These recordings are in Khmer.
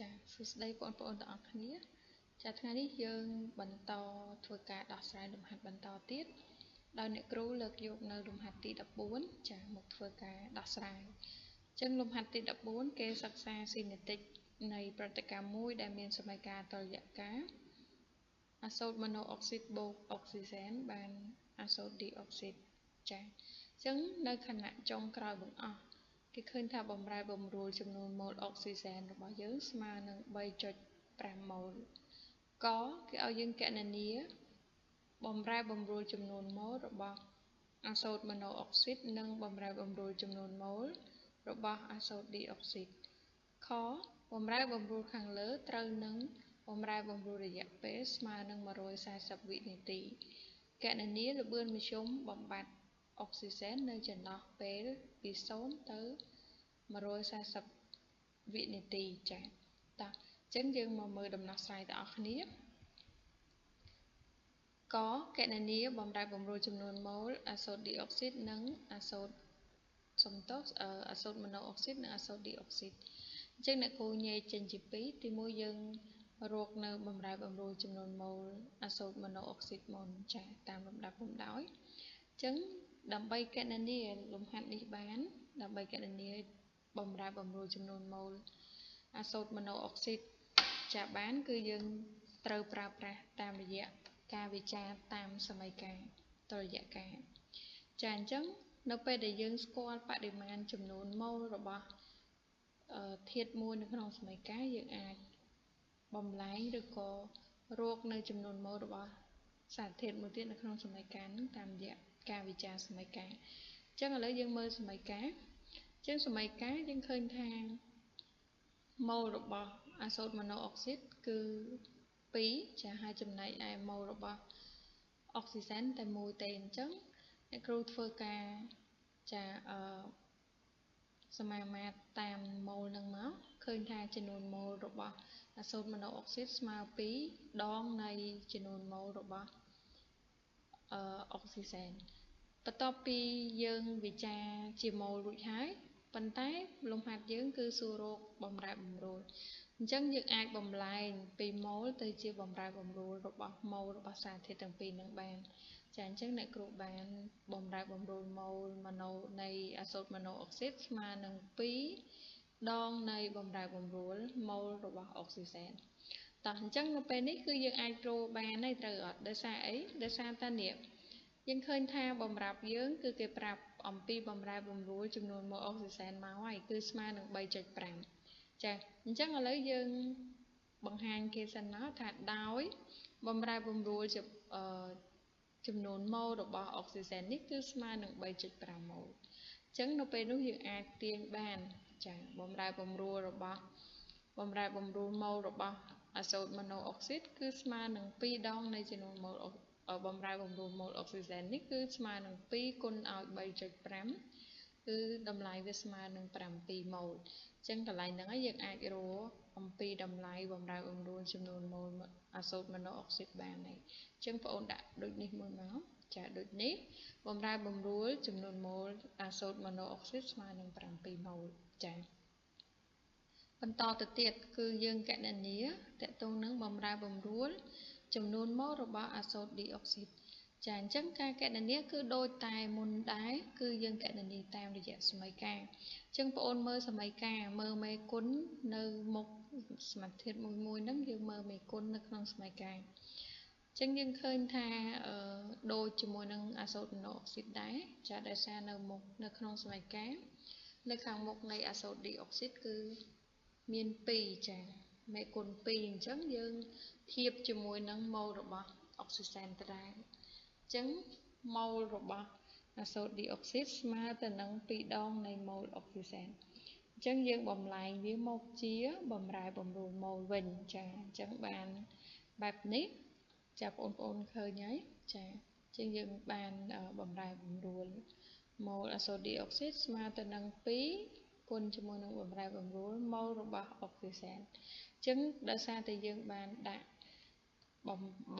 ចាសួស្តីបងប្អូនទាំងអស់គ្នាចាថ្ងៃនេះយើងបន្តធ្វើការដោះស្រាយលំហាត់បន្តទៀតដោយអ្នកគ្រូលើកយកនៅលំហាត់ទី14ចាមកធ្វើការដោះស្រាយអញ្ចឹងលំហាត់ទី14គេសិក្សាស៊ីនេតិកនៃប្រតិកម្មមួយដែលមានសមីការតុល្យការអាសូតម៉ូណូអុកស៊ីតបូកអុកស៊ីសែនបានអាសូតឌីអុកស៊ីតចាអញ្ចឹងនៅខណៈចុងក្រោយបង្អស់គេឃើញថាបំរែបំរួលចំនួនម៉ូលអុកស៊ីសែនរបស់យើងស្មើនឹង 3.5 ម៉ូលកគេឲ្យយើងគណនាបំរែបំរួលចំនួនម៉ូលរបស់អាសូតម៉ូណូអុកស៊ីតនិងបំរែបំរួលចំនួនម៉ូលរបស់អាសូតឌីអុកស៊ីតខបំរែបំរួលខាងលើត្រូវនឹងបំរែបំរួលរយៈពេលស្មើនឹង140វិនាទីគណនាល្បឿនមធ្យមបំបត្តិអុកស៊ីសែននៅចន្លោះពេលពី0ទៅ140វិនាទីចា៎តោះអញ្ចឹងយើងមកមើលដំណោះស្រាយទាំងអស់គ្នាកគណនាបំរែបំរួលចំនួនម៉ូលអាសូតឌីអុកស៊ីតនិងអាសូតអាសូតម៉ូណូអុកស៊ីតនិងអាសូតឌីអុកស៊ីតអញ្ចឹងអ្នកគ្រូញែកចេញជា2ទី1យើងរកនៅបំរែបំរួលចំនួនម៉ូលអាសូតម៉ូណូអុកស៊ីតមុនចា៎តាមលំដាប់លំដោយអញ្ចឹងដើម្បីគណនាលំហាត់នេះបានដើម្បីគណនាបំរែបំរួលចំនួនម៉ូលអាសូតម៉ូណូអុកស៊ីតចាបានគឺយើងត្រូវប្រើប្រាស់តាមរយៈការវិចារតាមសមីការតុល្យការចាអញ្ចឹងនៅពេលដែលយើងស្គាល់បរិមាណចំនួនម៉ូលរបស់ធាតុមួយនៅក្នុងសមីការយើងអាចបំលែងឬក៏រកនៅចំនួនម៉ូលរបស់សារធាតុមួយទៀតនៅក្នុងសមីការនឹងតាមរយៈការវិចារសមីការអញ្ចឹងឥឡូវយើងមើលសមីការអញ្ចឹងសមីការយើងឃើញថាម៉ូលរបស់អាសូតម៉ូណូអុកស៊ីតគឺ2ចាហើយចំណែកឯម៉ូលរបស់អុកស៊ីសែនតែមួយទេអញ្ចឹងអ្នកគ្រូធ្វើការចាសមាមាត្រតាមម៉ូលនឹងមកឃើញថាចំនួនម៉ូលរបស់អាសូតម៉ូណូអុកស៊ីតស្មើ2ដងនៃចំនួនម៉ូលរបស់អុកស៊ីសែនបន្ទាប់ពីយើងវិចារជាម៉ូលរួចហើយប៉ុន្តែលំហាត់យើងគឺសួររកបំរែបំរួលអញ្ចឹងយើងអាចបំលែងពីម៉ូលទៅជាបំរែបំរួលរបស់ម៉ូលរបស់សារធាតុទាំងពីរនឹងបានចាអញ្ចឹងអ្នកគ្រូបានបំរែបំរួលម៉ូលម៉ូណូនៃអាសូតម៉ូណូអុកស៊ីតស្មើនឹង2ដងនៃបំរែបំរួលម៉ូលរបស់អុកស៊ីសែនតោះអញ្ចឹងនៅពេលនេះគឺយើងអាចរកបានហើយត្រូវអត់ដោយសារអីដោយសារតានេះយើងឃើញថាបំរាប់យើងគឺគេប្រាប់អំពីបំរែបំរួលចំនួនម៉ូលអុកស៊ីសែនមកហើយគឺស្មើនឹង 3.5 ចាអញ្ចឹងឥឡូវយើងបង្ហាញគេសិនមកថាដោយបំរែបំរួលចំនួនម៉ូលរបស់អុកស៊ីសែននេះគឺស្មើនឹង 3.5 ម៉ូលអញ្ចឹងនៅពេលនោះយើងអាចទាញបានចាបំរែបំរួលម៉ូលរបស់អាសូតម៉ូណូអុកស៊ីតគឺស្មើនឹង2ដងនៃចំនួនម៉ូលបំរែបំរួលម៉ូលអុកស៊ីសែននេះគឺស្មើនឹង2គុណឲ្យ 3.5 គឺតម្លៃវាស្មើនឹង7ម៉ូលអញ្ចឹងកន្លែងហ្នឹងយើងអាចរកអំពីតម្លៃបំរែបំរួលចំនួនម៉ូលអាសូតម៉ូណូអុកស៊ីតបានហើយអញ្ចឹងបងអូនដាក់ដូចនេះមួយមកចាដូចនេះបំរែបំរួលចំនួនម៉ូលអាសូតម៉ូណូអុកស៊ីតស្មើនឹង7ម៉ូលចាបន្តទៅទៀតគឺយើងកណនាតកតងនឹងបំរែបំរួលចំនួនម៉ូលរបស់អាសូតឌីអុកស៊ីតចាអញ្ចឹងការកណនាគឺដូចតែមុនដែរគឺយើងកណនាតាមរយៈសមីការអញ្ចឹងបងអូនមើលសមីការមើលមេគុណនៅមុខសមាធាតុមួយហ្នឹងយើងមើលមេគុណនៅក្នុងសមីការអញ្ចឹងយើងឃើញថាដូចជាមួយនឹងអាសូតម៉ូណូអុកស៊ីតដែរចាដោយសារនៅមុខនៅក្នុងសមីការនៅខាងមុខនៃអាសូតឌីអុកស៊ីតគឺមាន2ចាមេគុណ2អញ្ចឹងយើងធៀបជាមួយនឹងម៉ូលរបស់អុកស៊ីសែនទៅដែរអញ្ចឹងម៉ូលរបស់អាសូតឌីអុកស៊ីតស្មើទៅនឹង2ដងនៃម៉ូលអុកស៊ីសែនអញ្ចឹងយើងបំលែងវាមកជាបំរែបំរួលម៉ូលវិញចាអញ្ចឹងបានបែបនេះចាបងប្អូនឃើញហើយចាអញ្ចឹងយើងបានបំរែបំរួលម៉ូលអាសូតឌីអុកស៊ីតស្មើទៅនឹង2គុណជាមួយនឹងបំរែបំរួលម៉ូលរបស់អុកស៊ីសែនអញ្ចឹងដោយសារតែយើងបានដាក់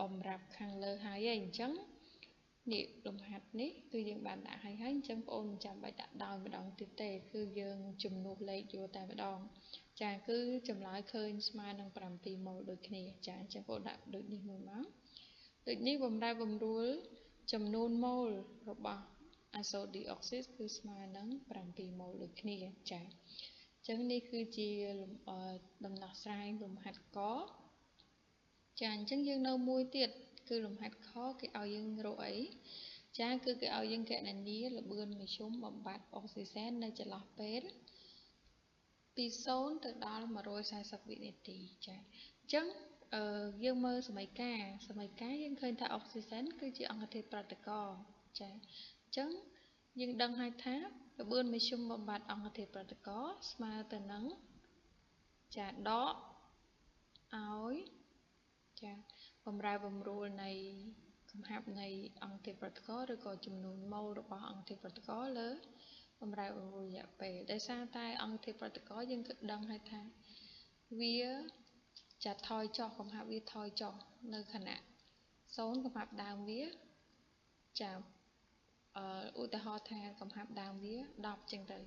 បំរាប់ខាងលើហើយអញ្ចឹងនេះលំហាត់នេះគឺយើងបានដាក់ហើយអញ្ចឹងបងអូនមិនចាំបាច់ដាក់ដោយម្ដងទៀតទេគឺយើងជំនួសលេខយកតែម្ដង ចាគឺចម្លើយឃើញស្មើនឹង7ម៉ូលដូចគ្នាចាអញ្ចឹងបងដាក់ដូចនេះមួយមកដូចនេះបំរែបំរួលចំនួនម៉ូលរបស់អាសូតឌីអុកស៊ីតគឺស្មើនឹង7ម៉ូលដូចគ្នាចាអញ្ចឹងនេះគឺជាដំណោះស្រាយលំហាត់កចាអញ្ចឹងយើងនៅមួយទៀតគឺលំហាត់ខគេឲ្យយើងរកអីចាគឺគេឲ្យយើងគណនាល្បឿនមធ្យមបំបត្តិអុកស៊ីសែននៅចន្លោះពេលពី0ទៅដល់140វិនាទីចាអញ្ចឹងយើងមើលសមីការយើងឃើញថាអុកស៊ីសែនគឺជាអង្គធាតុប្រតិករចាអញ្ចឹងយើងដឹងហើយថាល្បឿនមធ្យមបំបត្តិអង្គធាតុប្រតិករស្មើទៅនឹងចាដកឲ្យចាបំរែបំរួលនៃកំហាប់នៃអង្គធាតុប្រតិករឬក៏ចំនួនម៉ូលរបស់អង្គធាតុប្រតិករលើបំរែបំរួលរយៈពេលដោយសារតែអង្គធាតុប្រតិករយើងគឺដឹងហើយថាវាចាថយចុះកំហាប់វាថយចុះនៅខណៈ0កំហាប់ដើមវាចាឧទាហរណ៍ថាកំហាប់ដើមវា10ចឹងទៅ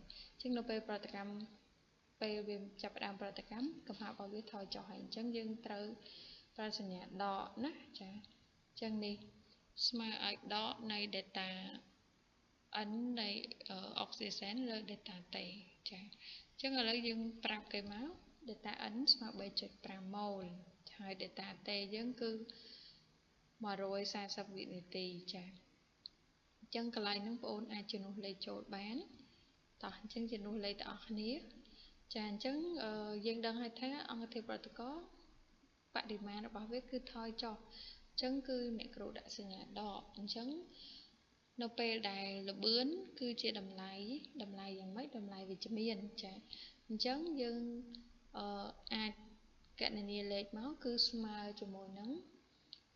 ចឹងនៅពេលប្រតិកម្មពេលវាចាប់ផ្ដើមប្រតិកម្មកំហាប់របស់វាថយចុះហើយអញ្ចឹងយើងត្រូវប្រើសញ្ញាដកណាចាអញ្ចឹងនេះស្មើឲ្យដកនៃ data n នៃអុកស៊ីសែនលើ data t ចាអញ្ចឹងឥឡូវយើងប្រាប់គេមក data n ស្មើ 3.5 ម៉ូលហើយ data t យើងគឺ140វិនាទីចាអញ្ចឹងកន្លែងហ្នឹងបងអូនអាចជំនួសលេខចូលបានតោះអញ្ចឹងជំនួសលេខទាំងអស់គ្នាចាអញ្ចឹងយើងដឹងហើយថាអង្គធាតុប្រតិករបរិមាណរបស់វាគឺថយចុះអញ្ចឹងគឺអ្នកគ្រូដាក់សញ្ញាដកអញ្ចឹងនៅពេលដែលល្បឿនគឺជាតម្លៃយ៉ាងម៉េចតម្លៃវិជ្ជមានចាអញ្ចឹងយើងអាចគណនាលេខមកគឺស្មើជាមួយនឹង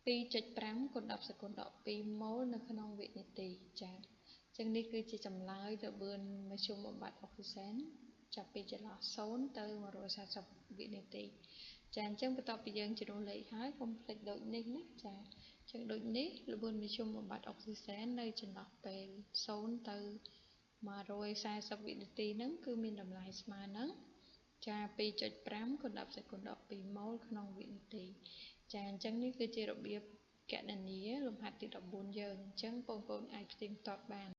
2.5 គុណ10សេគុណដក2ម៉ូលនៅក្នុងវិនាទីចាអញ្ចឹងនេះគឺជាចម្លើយល្បឿនមធ្យមបំបត្តិអុកស៊ីសែនចាប់ពីចន្លោះ0ទៅ140វិនាទីចាអញ្ចឹងបន្ទាប់ពីយើងជ្រុះលេខហើយកុំភ្លេចដូចនេះណាចាអញ្ចឹងដូចនេះល្បឿនមធ្យមបំបត្តិអុកស៊ីសែននៅចន្លោះពេល0ទៅ140វិនាទីហ្នឹងគឺមានតម្លៃស្មើនឹងចា2.5គុណ10សេគុណដក2ម៉ូលក្នុងវិនាទីចាអញ្ចឹងនេះគឺជារបៀបគណនាលំហាត់ទី14យើងអញ្ចឹងបងប្អូនអាចផ្ទៀងផ្ទាត់បាន